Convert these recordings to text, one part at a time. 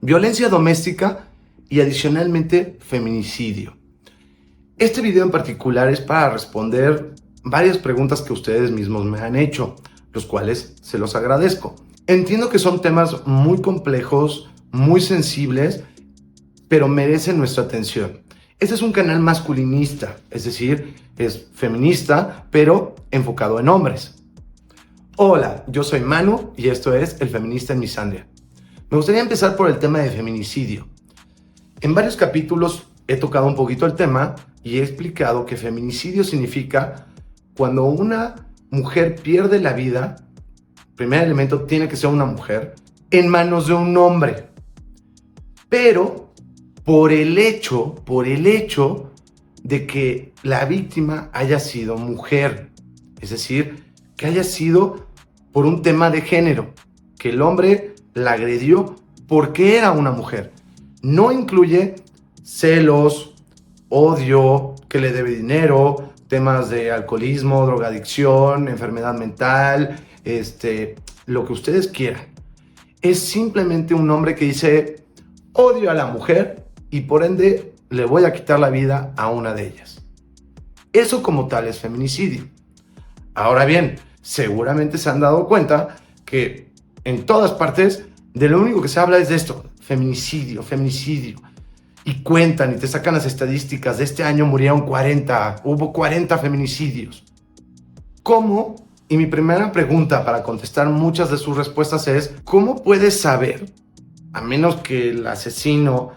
violencia doméstica y adicionalmente feminicidio. Este video en particular es para responder varias preguntas que ustedes mismos me han hecho, los cuales se los agradezco. Entiendo que son temas muy complejos, muy sensibles, pero merecen nuestra atención. Este es un canal masculinista, es decir, es feminista, pero enfocado en hombres. Hola, yo soy Manu y esto es El Feminista en Misandria. Me gustaría empezar por el tema de feminicidio. En varios capítulos he tocado un poquito el tema y he explicado que feminicidio significa cuando una mujer pierde la vida, primer elemento tiene que ser una mujer, en manos de un hombre. Pero por el hecho de que la víctima haya sido mujer, es decir, que haya sido por un tema de género, que el hombre la agredió porque era una mujer. No incluye celos, odio, que le debe dinero, temas de alcoholismo, drogadicción, enfermedad mental, lo que ustedes quieran. Es simplemente un hombre que dice, odio a la mujer y por ende le voy a quitar la vida a una de ellas. Eso como tal es feminicidio. Ahora bien, seguramente se han dado cuenta que en todas partes de lo único que se habla es de esto, feminicidio. Y cuentan y te sacan las estadísticas, de este año murieron 40, hubo 40 feminicidios. ¿Cómo? Y mi primera pregunta para contestar muchas de sus respuestas es, ¿cómo puedes saber, a menos que el asesino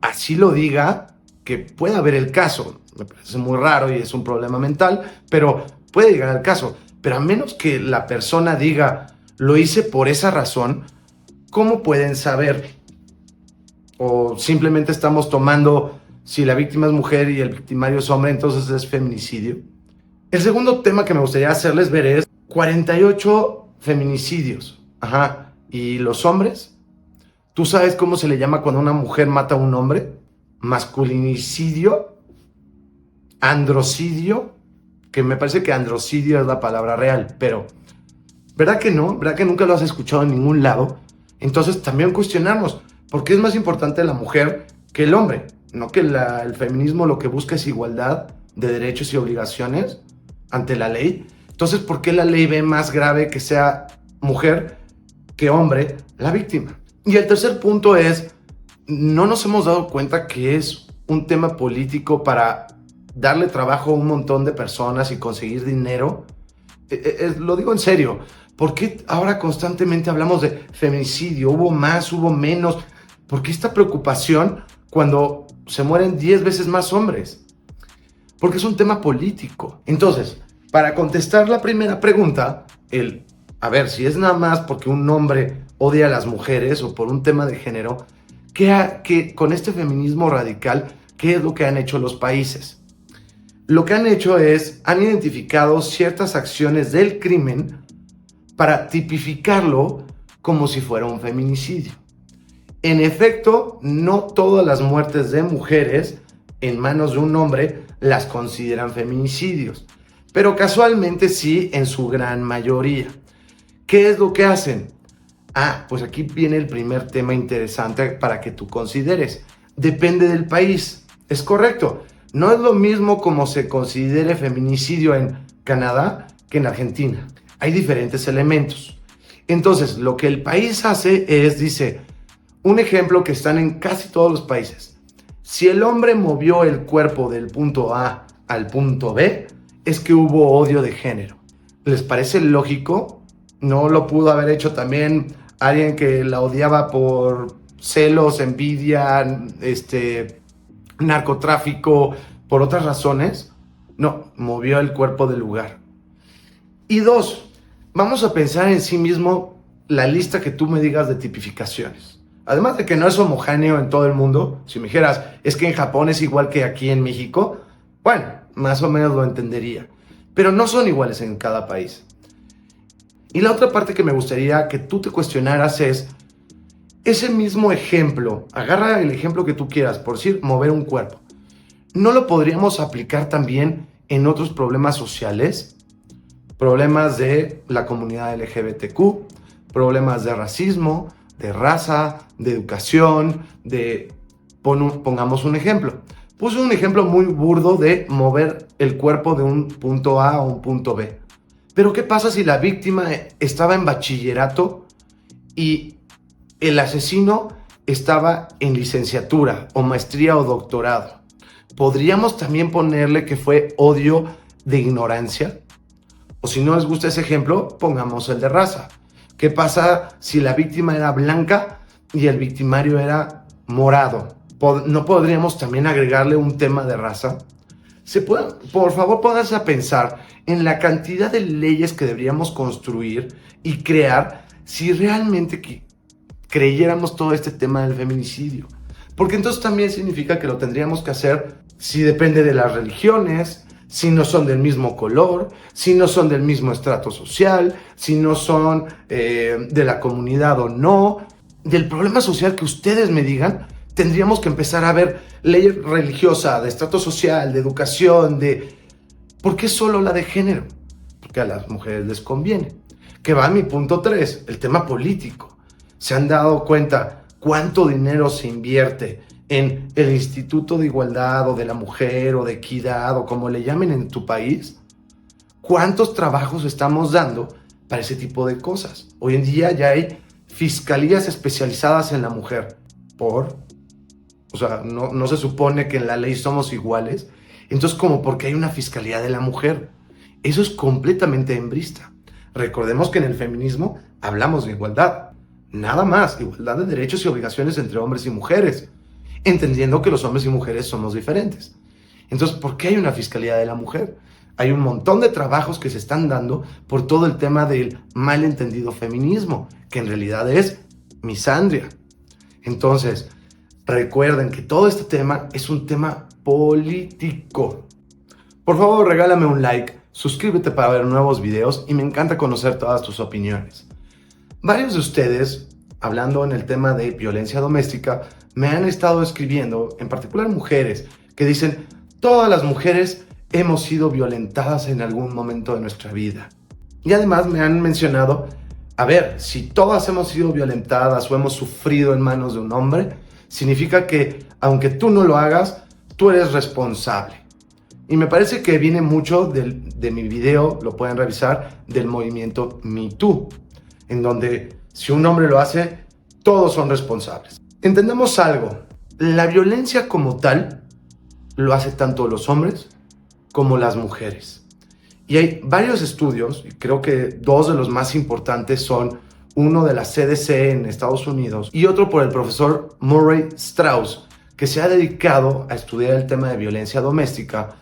así lo diga, que pueda haber el caso? Me parece muy raro y es un problema mental, pero puede llegar al caso. Pero a menos que la persona diga, lo hice por esa razón, ¿cómo pueden saber? O simplemente estamos tomando, si la víctima es mujer y el victimario es hombre, entonces es feminicidio. El segundo tema que me gustaría hacerles ver es 48 feminicidios. ¿Y los hombres? ¿Tú sabes cómo se le llama cuando una mujer mata a un hombre? Masculinicidio, androcidio, que me parece que androcidio es la palabra real, pero ¿verdad que no? ¿Verdad que nunca lo has escuchado en ningún lado? Entonces también cuestionarnos, ¿por qué es más importante la mujer que el hombre? ¿No que el feminismo lo que busca es igualdad de derechos y obligaciones ante la ley? Entonces, ¿por qué la ley ve más grave que sea mujer que hombre la víctima? Y el tercer punto es, ¿no nos hemos dado cuenta que es un tema político para darle trabajo a un montón de personas y conseguir dinero? Lo digo en serio. ¿Por qué ahora constantemente hablamos de feminicidio? ¿Hubo más? ¿Hubo menos? ¿Por qué esta preocupación cuando se mueren 10 veces más hombres? Porque es un tema político. Entonces, para contestar la primera pregunta, a ver, si es nada más porque un hombre odia a las mujeres o por un tema de género, con este feminismo radical, ¿qué es lo que han hecho los países? Lo que han hecho es, han identificado ciertas acciones del crimen para tipificarlo como si fuera un feminicidio. En efecto, no todas las muertes de mujeres en manos de un hombre las consideran feminicidios, pero casualmente sí en su gran mayoría. ¿Qué es lo que hacen? Pues aquí viene el primer tema interesante para que tú consideres. Depende del país. Es correcto. No es lo mismo como se considere feminicidio en Canadá que en Argentina. Hay diferentes elementos. Entonces, lo que el país hace es, dice, un ejemplo que están en casi todos los países. Si el hombre movió el cuerpo del punto A al punto B, es que hubo odio de género. ¿Les parece lógico? ¿No lo pudo haber hecho también alguien que la odiaba por celos, envidia, narcotráfico, por otras razones? No, movió el cuerpo del lugar. Y dos, vamos a pensar en sí mismo la lista que tú me digas de tipificaciones. Además de que no es homogéneo en todo el mundo, si me dijeras, es que en Japón es igual que aquí en México, bueno, más o menos lo entendería. Pero no son iguales en cada país. Y la otra parte que me gustaría que tú te cuestionaras es, ese mismo ejemplo, agarra el ejemplo que tú quieras, por decir, mover un cuerpo. ¿No lo podríamos aplicar también en otros problemas sociales? Problemas de la comunidad LGBTQ, problemas de racismo, de raza, de educación, pongamos un ejemplo. Puse un ejemplo muy burdo de mover el cuerpo de un punto A a un punto B. Pero ¿qué pasa si la víctima estaba en bachillerato y el asesino estaba en licenciatura o maestría o doctorado? ¿Podríamos también ponerle que fue odio de ignorancia? O si no les gusta ese ejemplo, pongamos el de raza. ¿Qué pasa si la víctima era blanca y el victimario era morado? ¿No podríamos también agregarle un tema de raza? Por favor, pónganse a pensar en la cantidad de leyes que deberíamos construir y crear si realmente creyéramos todo este tema del feminicidio. Porque entonces también significa que lo tendríamos que hacer si depende de las religiones, si no son del mismo color, si no son del mismo estrato social, si no son de la comunidad o no. Del problema social que ustedes me digan, tendríamos que empezar a ver ley religiosa, de estrato social, de educación, ¿Por qué solo la de género? Porque a las mujeres les conviene. Que va a mi punto 3, el tema político. ¿Se han dado cuenta cuánto dinero se invierte en el Instituto de Igualdad o de la Mujer o de Equidad o como le llamen en tu país? ¿Cuántos trabajos estamos dando para ese tipo de cosas? Hoy en día ya hay fiscalías especializadas en la mujer. O sea, no se supone que en la ley somos iguales. Entonces, ¿cómo? Porque hay una fiscalía de la mujer. Eso es completamente hembrista. Recordemos que en el feminismo hablamos de igualdad. Nada más, igualdad de derechos y obligaciones entre hombres y mujeres, entendiendo que los hombres y mujeres somos diferentes. Entonces, ¿por qué hay una fiscalía de la mujer? Hay un montón de trabajos que se están dando por todo el tema del malentendido feminismo, que en realidad es misandria. Entonces, recuerden que todo este tema es un tema político. Por favor, regálame un like, suscríbete para ver nuevos videos y me encanta conocer todas tus opiniones. Varios de ustedes, hablando en el tema de violencia doméstica, me han estado escribiendo, en particular mujeres, que dicen, todas las mujeres hemos sido violentadas en algún momento de nuestra vida. Y además me han mencionado, a ver, si todas hemos sido violentadas o hemos sufrido en manos de un hombre, significa que, aunque tú no lo hagas, tú eres responsable. Y me parece que viene mucho de mi video, lo pueden revisar, del movimiento Me Too, en donde si un hombre lo hace, todos son responsables. Entendemos algo, la violencia como tal lo hace tanto los hombres como las mujeres. Y hay varios estudios, y creo que dos de los más importantes son uno de la CDC en Estados Unidos y otro por el profesor Murray Strauss, que se ha dedicado a estudiar el tema de violencia doméstica,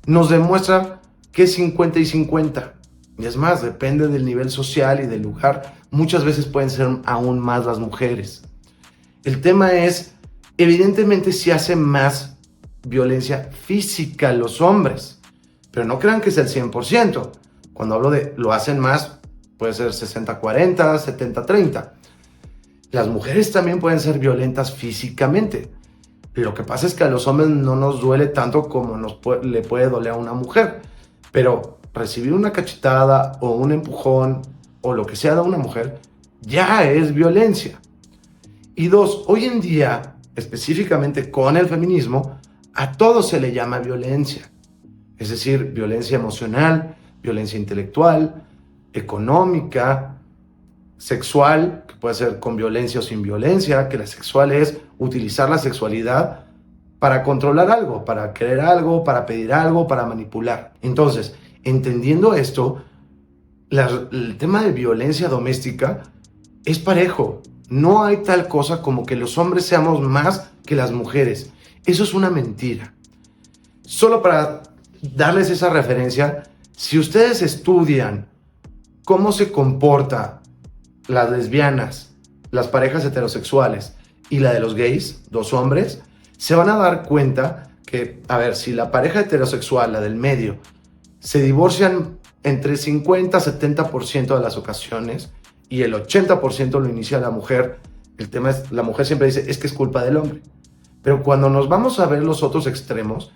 nos demuestra que es 50 y 50. Y es más, depende del nivel social y del lugar. Muchas veces pueden ser aún más las mujeres. El tema es, evidentemente sí hace más violencia física los hombres, pero no crean que es el 100%. Cuando hablo de lo hacen más, puede ser 60-40, 70-30. Las mujeres también pueden ser violentas físicamente. Lo que pasa es que a los hombres no nos duele tanto como le puede doler a una mujer. Pero recibir una cachetada o un empujón o lo que sea de una mujer ya es violencia. Y dos, hoy en día, específicamente con el feminismo, a todo se le llama violencia. Es decir, violencia emocional, violencia intelectual, económica, sexual, que puede ser con violencia o sin violencia, que la sexual es utilizar la sexualidad para controlar algo, para querer algo, para pedir algo, para manipular. Entonces, entendiendo esto, el tema de violencia doméstica es parejo. No hay tal cosa como que los hombres seamos más que las mujeres. Eso es una mentira. Solo para darles esa referencia, si ustedes estudian cómo se comporta las lesbianas, las parejas heterosexuales y la de los gays, dos hombres, se van a dar cuenta que, a ver, si la pareja heterosexual, la del medio, se divorcian entre 50 a 70% de las ocasiones y el 80% lo inicia la mujer, el tema es, la mujer siempre dice, es que es culpa del hombre. Pero cuando nos vamos a ver los otros extremos,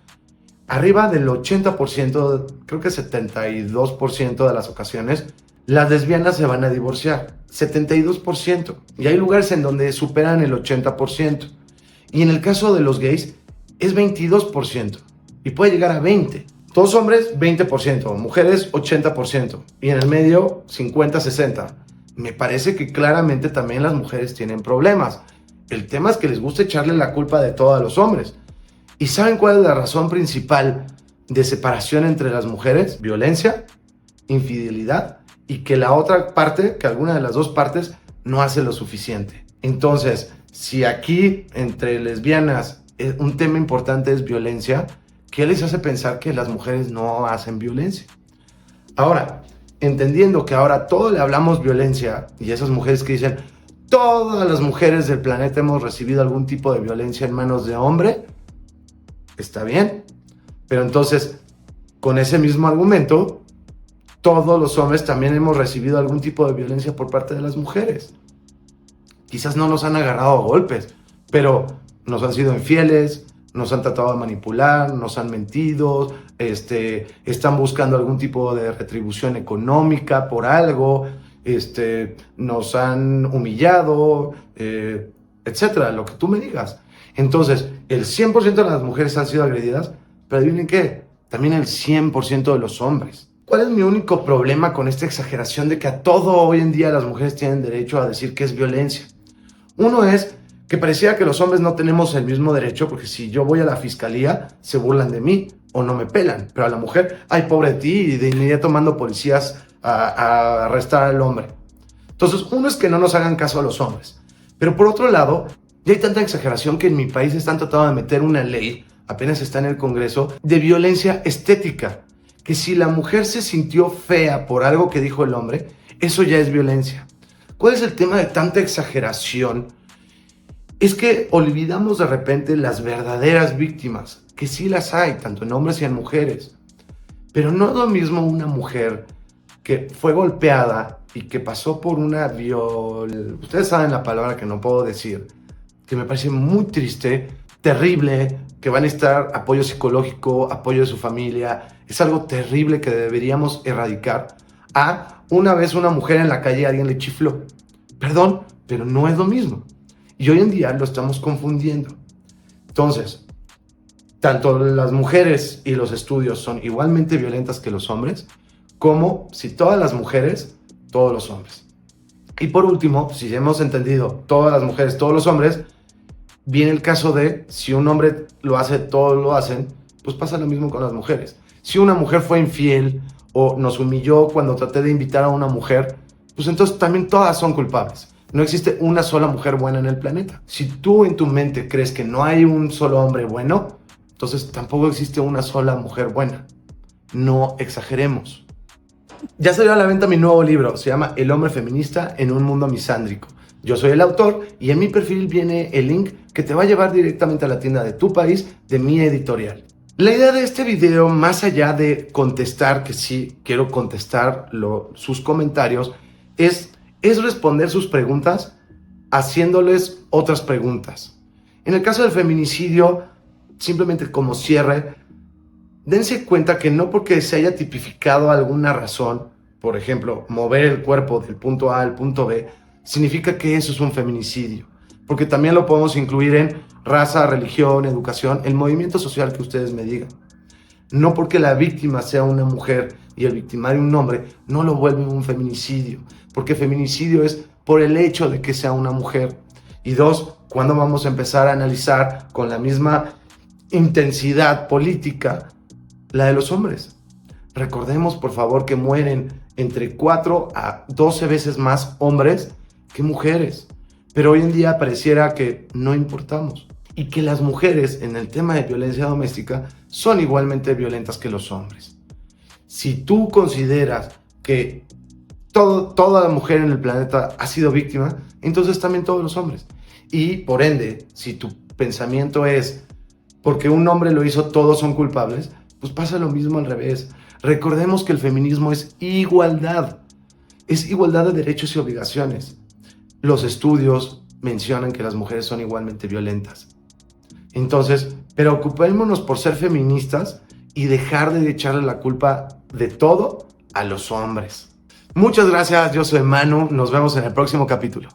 arriba del 80%, creo que 72% de las ocasiones, las lesbianas se van a divorciar. 72%. Y hay lugares en donde superan el 80%. Y en el caso de los gays es 22%. Y puede llegar a 20%. Todos hombres, 20%. Mujeres, 80%. Y en el medio, 50-60%. Me parece que claramente también las mujeres tienen problemas. El tema es que les gusta echarle la culpa de todo a los hombres. ¿Y saben cuál es la razón principal de separación entre las mujeres? Violencia, infidelidad y que la otra parte, que alguna de las dos partes, no hace lo suficiente. Entonces, si aquí entre lesbianas un tema importante es violencia, ¿qué les hace pensar que las mujeres no hacen violencia? Ahora, entendiendo que ahora todo le hablamos violencia y esas mujeres que dicen todas las mujeres del planeta hemos recibido algún tipo de violencia en manos de hombre, está bien, pero entonces con ese mismo argumento todos los hombres también hemos recibido algún tipo de violencia por parte de las mujeres. Quizás no nos han agarrado a golpes, pero nos han sido infieles, nos han tratado de manipular, nos han mentido, están buscando algún tipo de retribución económica por algo, nos han humillado, etcétera, lo que tú me digas. Entonces, el 100% de las mujeres han sido agredidas, pero adivinen qué, también el 100% de los hombres. ¿Cuál es mi único problema con esta exageración de que a todo hoy en día las mujeres tienen derecho a decir que es violencia? Uno es que parecía que los hombres no tenemos el mismo derecho, porque si yo voy a la fiscalía, se burlan de mí o no me pelan. Pero a la mujer, ay, pobre de ti, y de inmediato mando policías a arrestar al hombre. Entonces, uno es que no nos hagan caso a los hombres. Pero por otro lado, ya hay tanta exageración que en mi país están tratando de meter una ley, apenas está en el Congreso, de violencia estética. Que si la mujer se sintió fea por algo que dijo el hombre, eso ya es violencia. ¿Cuál es el tema de tanta exageración? Es que olvidamos de repente las verdaderas víctimas, que sí las hay, tanto en hombres y en mujeres. Pero no es lo mismo una mujer que fue golpeada y que pasó por una Ustedes saben la palabra que no puedo decir, que me parece muy triste, terrible, que va a necesitar apoyo psicológico, apoyo de su familia. Es algo terrible que deberíamos erradicar. A una vez una mujer en la calle alguien le chifló. Perdón, pero no es lo mismo. Y hoy en día lo estamos confundiendo. Entonces, tanto las mujeres y los estudios son igualmente violentas que los hombres, como si todas las mujeres, todos los hombres. Y por último, si hemos entendido todas las mujeres, todos los hombres, viene el caso de si un hombre lo hace, todos lo hacen, pues pasa lo mismo con las mujeres. Si una mujer fue infiel o nos humilló cuando traté de invitar a una mujer, pues entonces también todas son culpables. No existe una sola mujer buena en el planeta. Si tú en tu mente crees que no hay un solo hombre bueno, entonces tampoco existe una sola mujer buena. No exageremos. Ya salió a la venta mi nuevo libro, se llama El hombre feminista en un mundo misándrico. Yo soy el autor y en mi perfil viene el link que te va a llevar directamente a la tienda de tu país, de mi editorial. La idea de este video, más allá de contestar, que sí quiero contestar sus comentarios, es responder sus preguntas haciéndoles otras preguntas. En el caso del feminicidio, simplemente como cierre, dense cuenta que no porque se haya tipificado alguna razón, por ejemplo, mover el cuerpo del punto A al punto B, significa que eso es un feminicidio. Porque también lo podemos incluir en raza, religión, educación, el movimiento social que ustedes me digan. No porque la víctima sea una mujer y el victimario un hombre, no lo vuelve un feminicidio. Porque feminicidio es por el hecho de que sea una mujer. Y dos, ¿cuándo vamos a empezar a analizar con la misma intensidad política la de los hombres? Recordemos, por favor, que mueren entre 4 a 12 veces más hombres que mujeres. Pero hoy en día pareciera que no importamos. Y que las mujeres en el tema de violencia doméstica son igualmente violentas que los hombres. Si tú consideras que toda la mujer en el planeta ha sido víctima, entonces también todos los hombres. Y por ende, si tu pensamiento es porque un hombre lo hizo, todos son culpables, pues pasa lo mismo al revés. Recordemos que el feminismo es igualdad de derechos y obligaciones. Los estudios mencionan que las mujeres son igualmente violentas. Entonces, preocupémonos por ser feministas y dejar de echarle la culpa de todo a los hombres. Muchas gracias, yo soy Manu, nos vemos en el próximo capítulo.